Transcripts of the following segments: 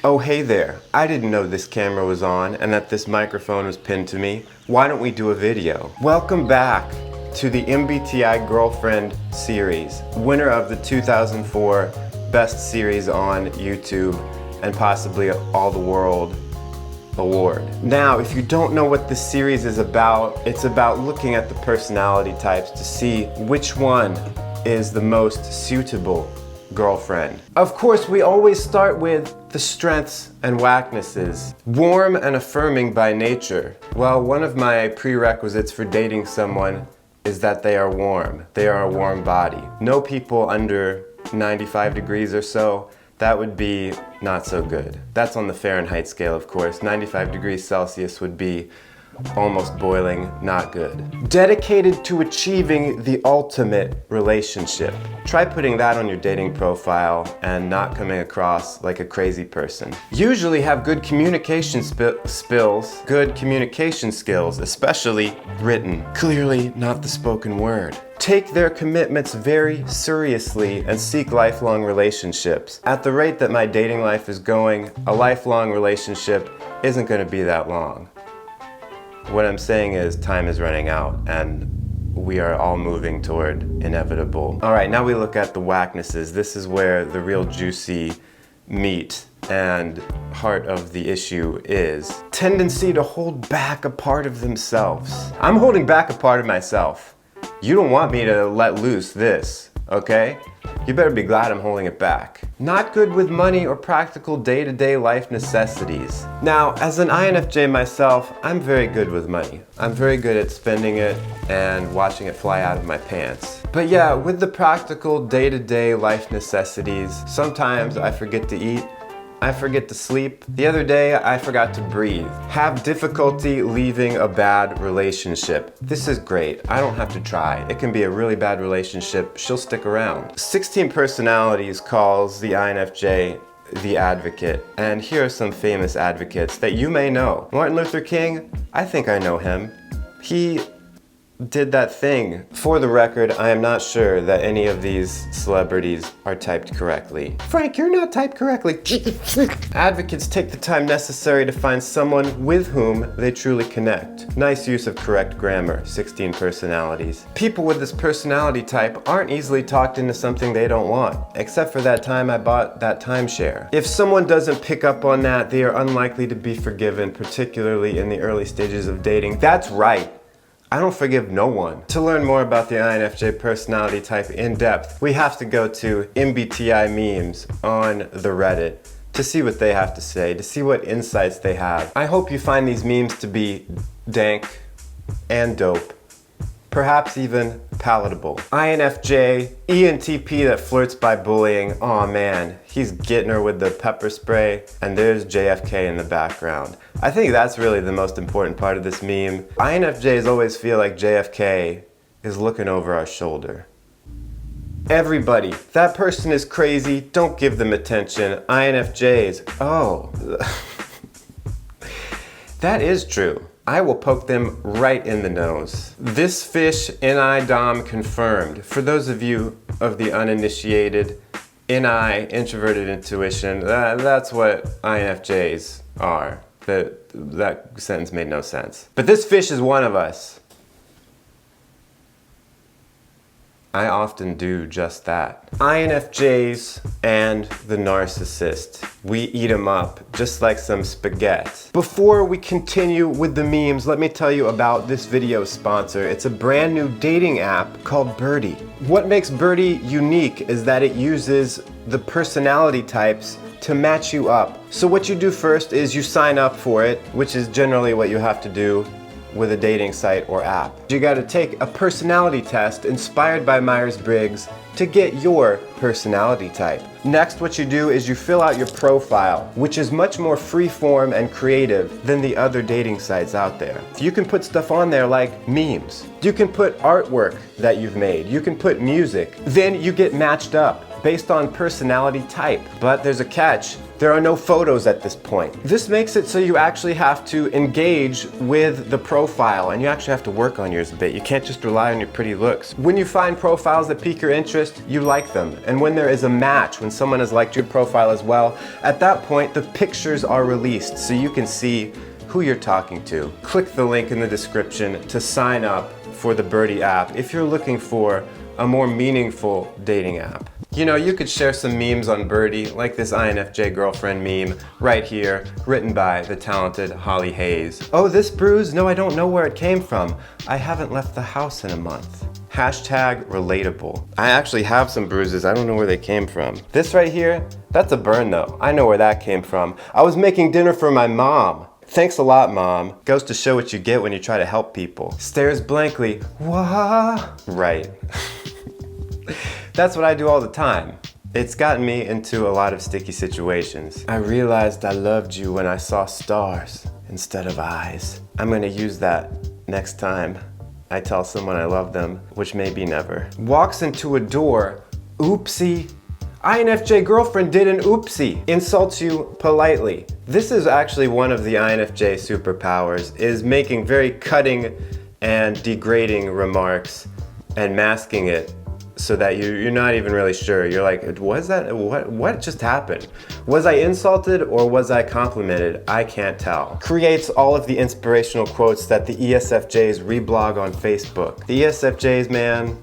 Oh hey there, I didn't know this camera was on and that this microphone was pinned to me. Why don't we do a video? Welcome back to the MBTI Girlfriend series, winner of the 2004 Best Series on YouTube and possibly All the World award. Now, if you don't know what this series is about, it's about looking at the personality types to see which one is the most suitable girlfriend. Of course, we always start with the strengths and weaknesses. Warm and affirming by nature. Well, one of my prerequisites for dating someone is that they are warm. They are a warm body. No people under 95 degrees or so, that would be not so good. That's on the Fahrenheit scale, of course. 95 degrees Celsius would be almost boiling, not good. Dedicated to achieving the ultimate relationship. Try putting that on your dating profile and not coming across like a crazy person. Usually have good communication skills, especially written. Clearly not the spoken word. Take their commitments very seriously and seek lifelong relationships. At the rate that my dating life is going, a lifelong relationship isn't going to be that long. What I'm saying is time is running out and we are all moving toward inevitable. All right, now we look at the wacknesses. This is where the real juicy meat and heart of the issue is. Tendency to hold back a part of themselves. I'm holding back a part of myself. You don't want me to let loose this, okay? You better be glad I'm holding it back. Not good with money or practical day-to-day life necessities. Now, as an INFJ myself, I'm very good with money. I'm very good at spending it and watching it fly out of my pants. But yeah, with the practical day-to-day life necessities, sometimes I forget to eat, I forget to sleep. The other day, I forgot to breathe. Have difficulty leaving a bad relationship. This is great. I don't have to try. It can be a really bad relationship. She'll stick around. 16 Personalities calls the INFJ the advocate. And here are some famous advocates that you may know. Martin Luther King, I think I know him. He did that thing. For the record, I am not sure that any of these celebrities are typed correctly. Frank, you're not typed correctly. Advocates take the time necessary to find someone with whom they truly connect. Nice use of correct grammar, 16 Personalities. People with this personality type aren't easily talked into something they don't want, except for that time I bought that timeshare. If someone doesn't pick up on that, they are unlikely to be forgiven, particularly in the early stages of dating. That's right. I don't forgive no one. To learn more about the INFJ personality type in depth, we have to go to MBTI memes on the Reddit to see what they have to say, to see what insights they have. I hope you find these memes to be dank and dope, perhaps even palatable. INFJ, ENTP that flirts by bullying. Aw man, he's getting her with the pepper spray, and there's JFK in the background. I think that's really the most important part of this meme. INFJs always feel like JFK is looking over our shoulder. Everybody, that person is crazy, don't give them attention. INFJs, oh. That is true. I will poke them right in the nose. This fish, NI Dom confirmed. For those of you of the uninitiated, NI, introverted intuition, that's what INFJs are. That sentence made no sense. But this fish is one of us. I often do just that. INFJs and the narcissist. We eat them up, just like some spaghetti. Before we continue with the memes, let me tell you about this video sponsor. It's a brand new dating app called Birdie. What makes Birdie unique is that it uses the personality types to match you up. So what you do first is you sign up for it, which is generally what you have to do with a dating site or app. You gotta take a personality test inspired by Myers-Briggs to get your personality type. Next, what you do is you fill out your profile, which is much more free-form and creative than the other dating sites out there. You can put stuff on there like memes. You can put artwork that you've made. You can put music. Then you get matched up based on personality type. But there's a catch. There are no photos at this point. This makes it so you actually have to engage with the profile, and you actually have to work on yours a bit. You can't just rely on your pretty looks. When you find profiles that pique your interest, you like them. And when there is a match, when someone has liked your profile as well, at that point the pictures are released so you can see who you're talking to. Click the link in the description to sign up for the Birdie app if you're looking for a more meaningful dating app. You know, you could share some memes on Birdie, like this INFJ girlfriend meme right here, written by the talented Holly Hayes. Oh, this bruise? No, I don't know where it came from. I haven't left the house in a month. Hashtag relatable. I actually have some bruises. I don't know where they came from. This right here, that's a burn though. I know where that came from. I was making dinner for my mom. Thanks a lot, Mom. Goes to show what you get when you try to help people. Stares blankly. Wah. Right. That's what I do all the time. It's gotten me into a lot of sticky situations. I realized I loved you when I saw stars instead of eyes. I'm gonna use that next time I tell someone I love them, which may be never. Walks into a door. Oopsie. INFJ girlfriend did an oopsie. Insults you politely. This is actually one of the INFJ superpowers, is making very cutting and degrading remarks and masking it so that you're not even really sure. You're like, was that, what just happened? Was I insulted or was I complimented? I can't tell. Creates all of the inspirational quotes that the ESFJs reblog on Facebook. The ESFJs, man,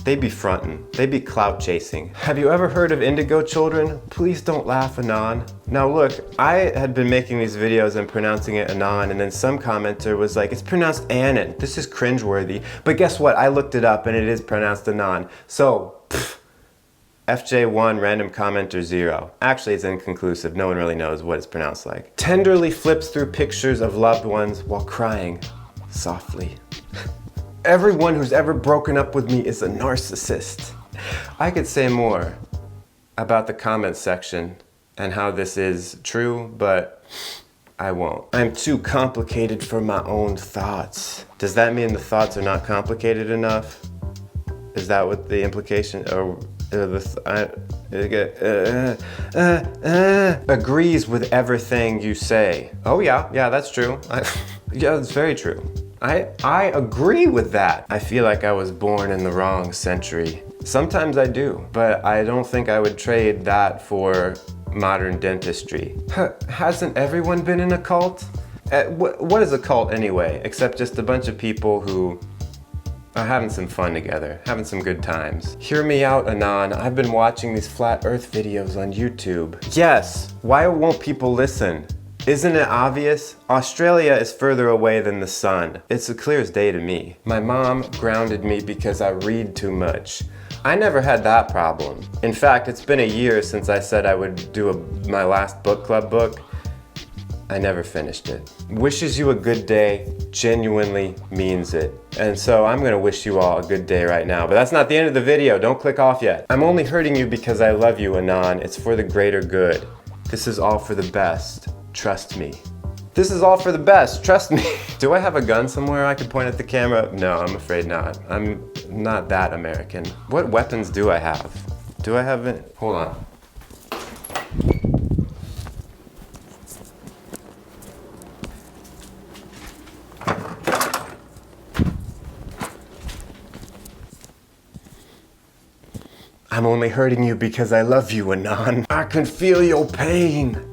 they be frontin', they be clout chasing. Have you ever heard of indigo children? Please don't laugh, Anon. Now look, I had been making these videos and pronouncing it Anon, and then some commenter was like, it's pronounced Annan, this is cringeworthy. But guess what, I looked it up and it is pronounced Anon. So, FJ1, random commenter 0. Actually, it's inconclusive, no one really knows what it's pronounced like. Tenderly flips through pictures of loved ones while crying softly. Everyone who's ever broken up with me is a narcissist. I could say more about the comments section and how this is true, but I won't. I'm too complicated for my own thoughts. Does that mean the thoughts are not complicated enough? Is that what the implication, or agrees with everything you say? Oh yeah, that's true. Yeah, that's very true. I agree with that. I feel like I was born in the wrong century. Sometimes I do, but I don't think I would trade that for modern dentistry. Hasn't everyone been in a cult? What is a cult anyway, except just a bunch of people who are having some fun together, having some good times. Hear me out, Anon. I've been watching these flat earth videos on YouTube. Yes, why won't people listen? Isn't it obvious? Australia is further away than the sun. It's as clear as day to me. My mom grounded me because I read too much. I never had that problem. In fact, it's been a year since I said I would do my last book club book. I never finished it. Wishes you a good day, genuinely means it. And so I'm gonna wish you all a good day right now, but that's not the end of the video, don't click off yet. I'm only hurting you because I love you, Anon. It's for the greater good. This is all for the best. Trust me. This is all for the best, trust me. Do I have a gun somewhere I could point at the camera? No, I'm afraid not. I'm not that American. What weapons do I have? Do I have it? Hold on. I'm only hurting you because I love you, Anon. I can feel your pain.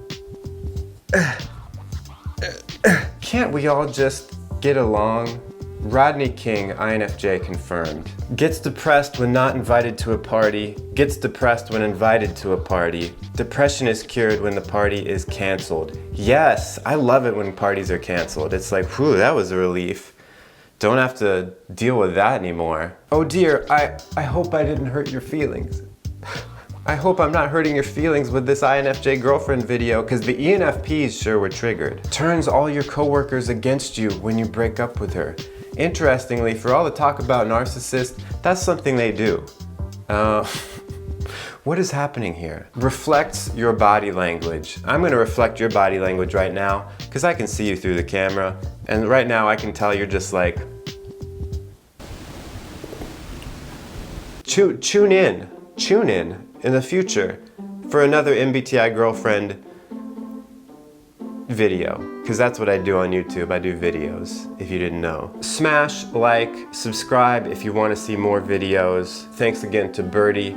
Can't we all just get along? Rodney King, INFJ confirmed. Gets depressed when not invited to a party. Gets depressed when invited to a party. Depression is cured when the party is canceled. Yes, I love it when parties are canceled. It's like, whew, that was a relief. Don't have to deal with that anymore. Oh dear, I hope I didn't hurt your feelings. I hope I'm not hurting your feelings with this INFJ girlfriend video, because the ENFPs sure were triggered. Turns all your coworkers against you when you break up with her. Interestingly, for all the talk about narcissists, that's something they do. What is happening here? Reflects your body language. I'm gonna reflect your body language right now, because I can see you through the camera, and right now I can tell you're just like, tune in. tune in the future for another MBTI girlfriend video, because that's what I do on YouTube. I do videos, if you didn't know. Smash like, subscribe if you want to see more videos. Thanks again to Birdie,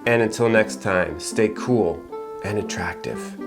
and until next time, stay cool and attractive.